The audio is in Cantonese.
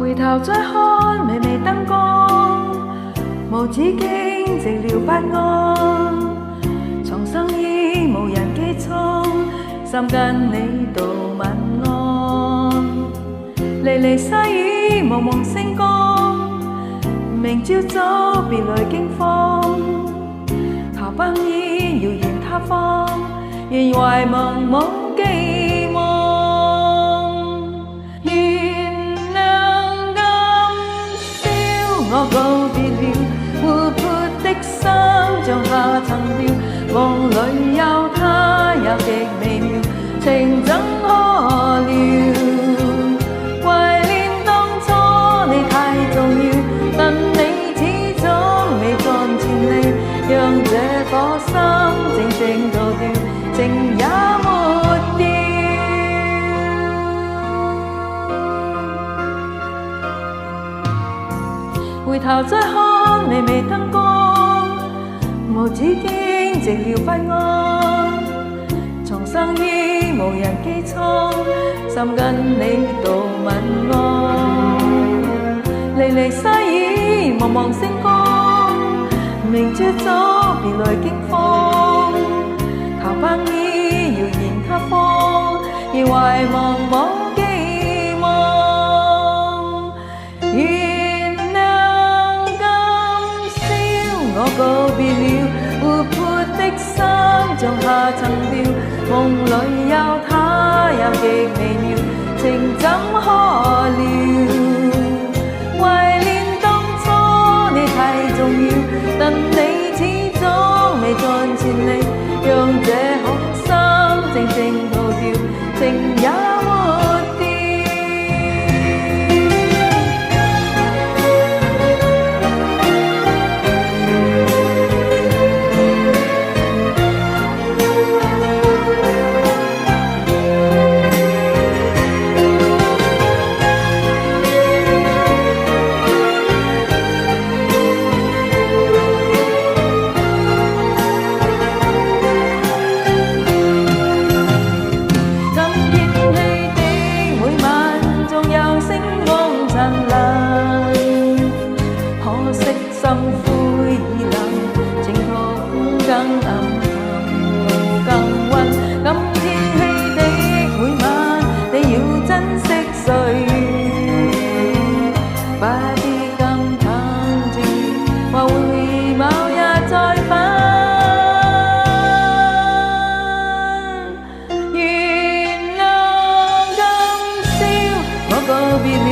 回頭再看微微燈光，無止境寂寥不安。重生已無人機艙，心跟你道晚安。離離西已茫茫星光，明朝早別來驚慌。逃奔於遙遠他方，願懷茫茫寄望。我告別了活潑的心，像下沉掉，夢裏有他也極微妙，情怎可料？懷念當初你太重要，但你始終未盡全力，讓這顆心靜靜逃掉，情也沒掉。回頭再看微微燈光，無止境寂寥不安。重生於無人機艙，心跟你道晚安。離離西已茫茫星光，明朝早別來驚慌。逃奔於遙遠他方，而懷茫茫寄望。我告別了活潑的心，像下沉掉，夢裏有他也極微妙，情怎可料？懷念當初你太重要，但你始終未盡全力，讓這顆心靜靜逃掉，情也沒掉。可惜心灰意冷，情途更暗淡，更溫。今天氣的每晚，你要珍惜歲月，快啲感嘆情緣，或會某日再返。原諒今宵我告別了